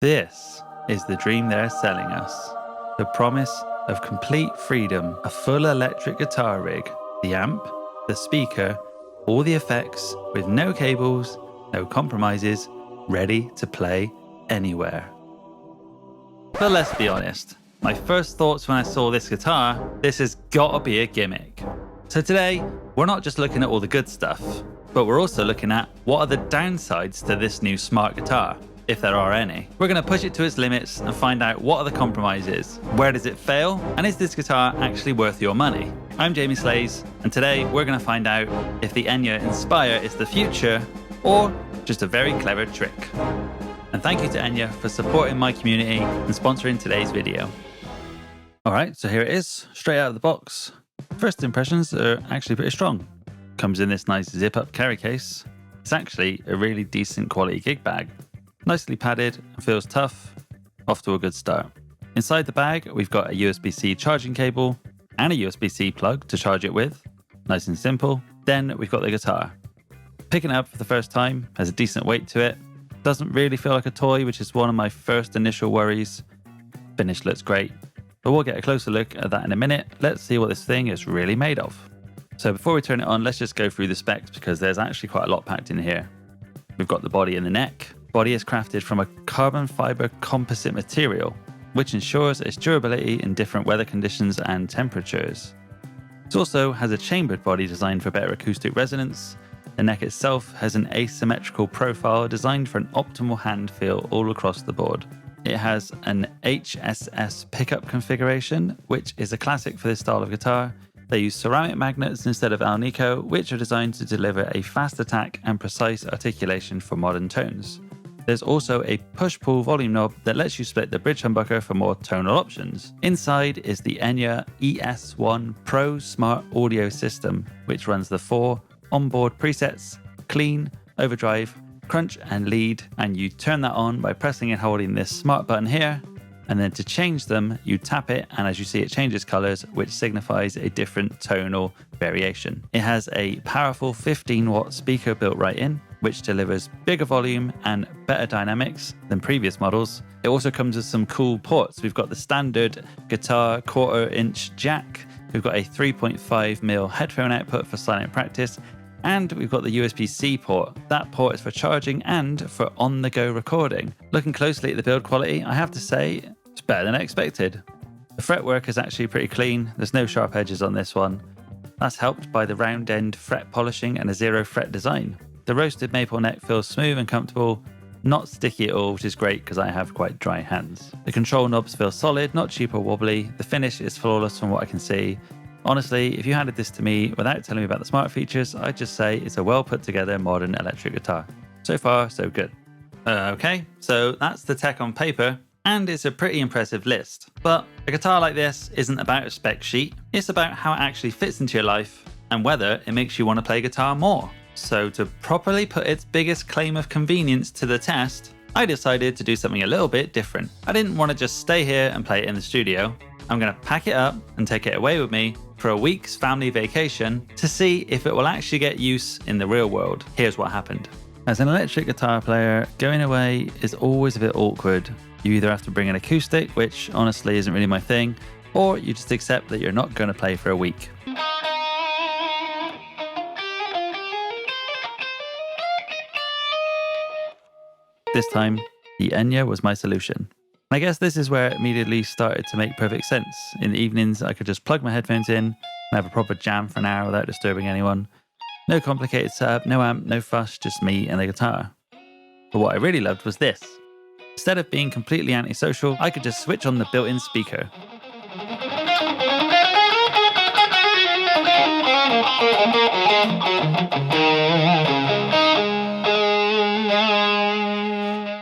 This is the dream they're selling us. The promise of complete freedom, a full electric guitar rig, the amp, the speaker, all the effects with no cables, no compromises, ready to play anywhere. But let's be honest, my first thoughts when I saw this guitar, this has got to be a gimmick. So today, we're not just looking at all the good stuff, but we're also looking at what are the downsides to this new smart guitar, if there are any. We're going to push it to its limits and find out what are the compromises, where does it fail, and is this guitar actually worth your money? I'm Jamie Slays, and today we're going to find out if the Enya Inspire is the future or just a very clever trick. And thank you to Enya for supporting my community and sponsoring today's video. Alright, so here it is, straight out of the box. First impressions are actually pretty strong. Comes in this nice zip-up carry case. It's actually a really decent quality gig bag. Nicely padded, feels tough, off to a good start. Inside the bag, we've got a USB-C charging cable and a USB-C plug to charge it with. Nice and simple. Then we've got the guitar. Picking it up for the first time, has a decent weight to it. Doesn't really feel like a toy, which is one of my first initial worries. Finish looks great, but we'll get a closer look at that in a minute. Let's see what this thing is really made of. So before we turn it on, let's just go through the specs because there's actually quite a lot packed in here. We've got the body and the neck. Body is crafted from a carbon fiber composite material, which ensures its durability in different weather conditions and temperatures. It also has a chambered body designed for better acoustic resonance. The neck itself has an asymmetrical profile designed for an optimal hand feel all across the board. It has an HSS pickup configuration, which is a classic for this style of guitar. They use ceramic magnets instead of alnico, which are designed to deliver a fast attack and precise articulation for modern tones. There's also a push-pull volume knob that lets you split the bridge humbucker for more tonal options. Inside is the Enya ES1 Pro Smart Audio System, which runs the 4 onboard presets: clean, overdrive, crunch and lead, and you turn that on by pressing and holding this smart button here, and then to change them you tap it, and as you see it changes colors, which signifies a different tonal variation. It has a powerful 15-watt speaker built right in, which delivers bigger volume and better dynamics than previous models. It also comes with some cool ports. We've got the standard guitar 1/4-inch jack, we've got a 3.5mm headphone output for silent practice, and we've got the USB-C port. That port is for charging and for on-the-go recording. Looking closely at the build quality, I have to say it's better than I expected. The fretwork is actually pretty clean. There's no sharp edges on this one. That's helped by the round end fret polishing and a 0 fret design. The roasted maple neck feels smooth and comfortable, not sticky at all, which is great because I have quite dry hands. The control knobs feel solid, not cheap or wobbly. The finish is flawless from what I can see. Honestly, if you handed this to me without telling me about the smart features, I'd just say it's a well put together modern electric guitar. So far, so good. Okay, so that's the tech on paper, and it's a pretty impressive list. But a guitar like this isn't about a spec sheet, it's about how it actually fits into your life and whether it makes you want to play guitar more. So to properly put its biggest claim of convenience to the test, I decided to do something a little bit different. I didn't want to just stay here and play it in the studio. I'm going to pack it up and take it away with me for a week's family vacation to see if it will actually get use in the real world. Here's what happened. As an electric guitar player, going away is always a bit awkward. You either have to bring an acoustic, which honestly isn't really my thing, or you just accept that you're not going to play for a week. This time, the Enya was my solution. I guess this is where it immediately started to make perfect sense. In the evenings, I could just plug my headphones in and have a proper jam for an hour without disturbing anyone. No complicated setup, no amp, no fuss, just me and the guitar. But what I really loved was this. Instead of being completely antisocial, I could just switch on the built-in speaker.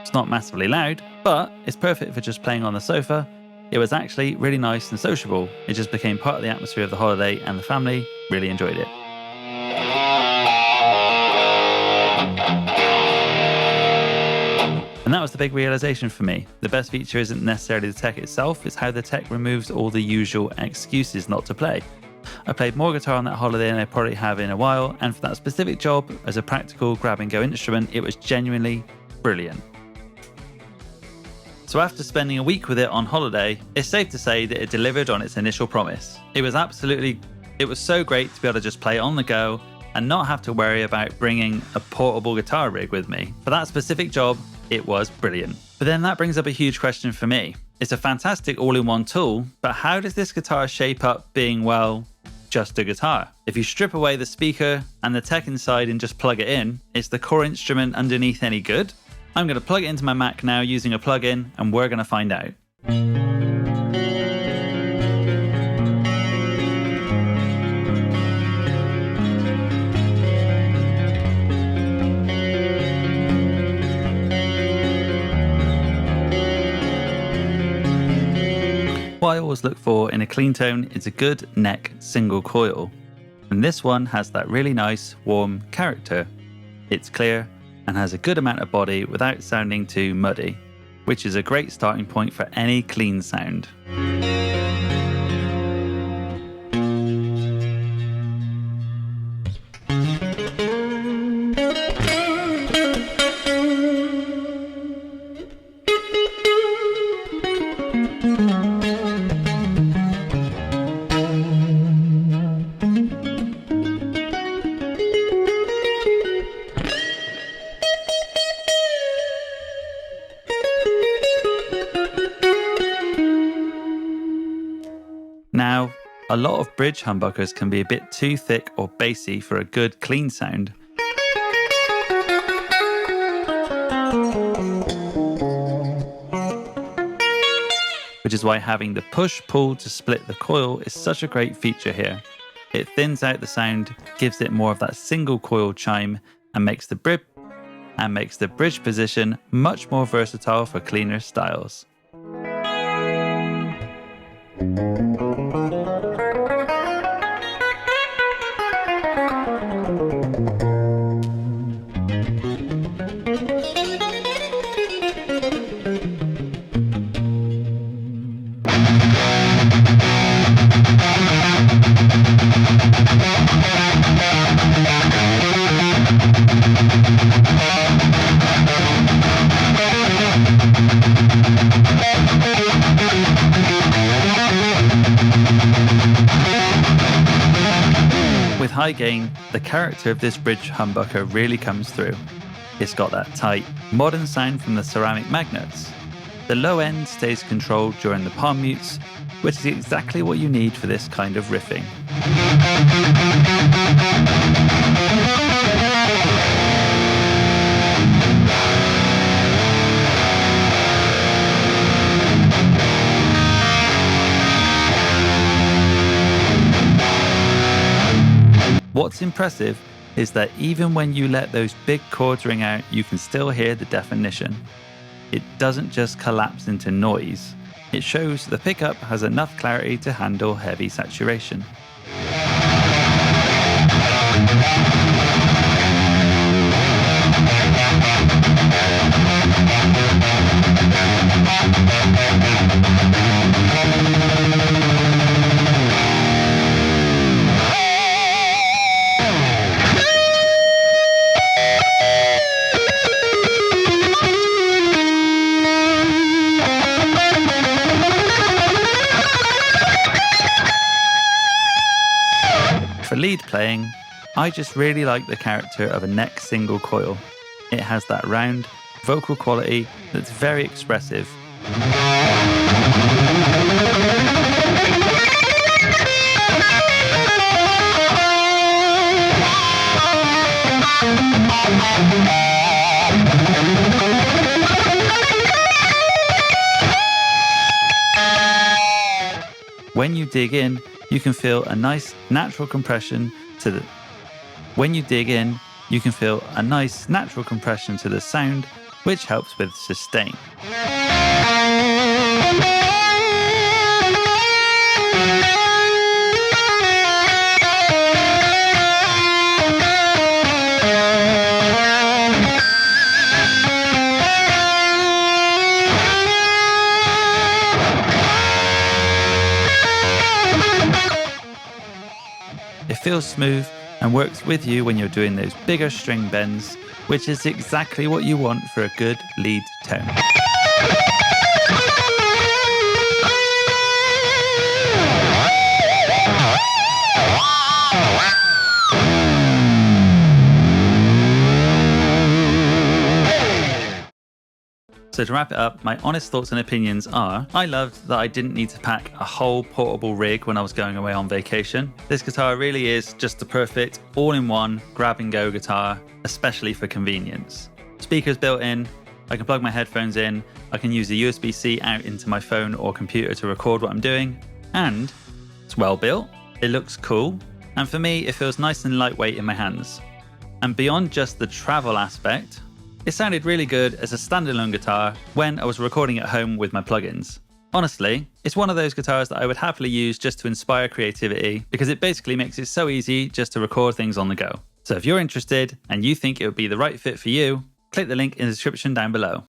It's not massively loud, but it's perfect for just playing on the sofa. It was actually really nice and sociable. It just became part of the atmosphere of the holiday, and the family really enjoyed it. And that was the big realization for me. The best feature isn't necessarily the tech itself, it's how the tech removes all the usual excuses not to play. I played more guitar on that holiday than I probably have in a while, and for that specific job, as a practical grab-and-go instrument, it was genuinely brilliant. So after spending a week with it on holiday, it's safe to say that it delivered on its initial promise. It was so great to be able to just play it on the go and not have to worry about bringing a portable guitar rig with me. For that specific job, it was brilliant. But then that brings up a huge question for me. It's a fantastic all-in-one tool, but how does this guitar shape up being, well, just a guitar? If you strip away the speaker and the tech inside and just plug it in, is the core instrument underneath any good? I'm going to plug it into my Mac now using a plugin, and we're going to find out. What I always look for in a clean tone is a good neck single coil, and this one has that really nice warm character. It's clear and has a good amount of body without sounding too muddy, which is a great starting point for any clean sound. Now, a lot of bridge humbuckers can be a bit too thick or bassy for a good clean sound. Which is why having the push-pull to split the coil is such a great feature here. It thins out the sound, gives it more of that single coil chime, and makes the bridge position much more versatile for cleaner styles. With high gain, the character of this bridge humbucker really comes through. It's got that tight, modern sound from the ceramic magnets. The low end stays controlled during the palm mutes, which is exactly what you need for this kind of riffing. What's impressive is that even when you let those big chords ring out, you can still hear the definition. It doesn't just collapse into noise. It shows the pickup has enough clarity to handle heavy saturation. For lead playing, I just really like the character of a neck single coil. It has that round, vocal quality that's very expressive. When you dig in, you can feel a nice natural compression to the sound, which helps with sustain. It feels smooth and works with you when you're doing those bigger string bends, which is exactly what you want for a good lead tone. So to wrap it up, my honest thoughts and opinions are, I loved that I didn't need to pack a whole portable rig when I was going away on vacation. This guitar really is just the perfect all-in-one grab-and-go guitar, especially for convenience. Speakers built in, I can plug my headphones in, I can use the USB-C out into my phone or computer to record what I'm doing, and it's well built, it looks cool, and for me it feels nice and lightweight in my hands. And beyond just the travel aspect, it sounded really good as a standalone guitar when I was recording at home with my plugins. Honestly, it's one of those guitars that I would happily use just to inspire creativity because it basically makes it so easy just to record things on the go. So if you're interested and you think it would be the right fit for you, click the link in the description down below.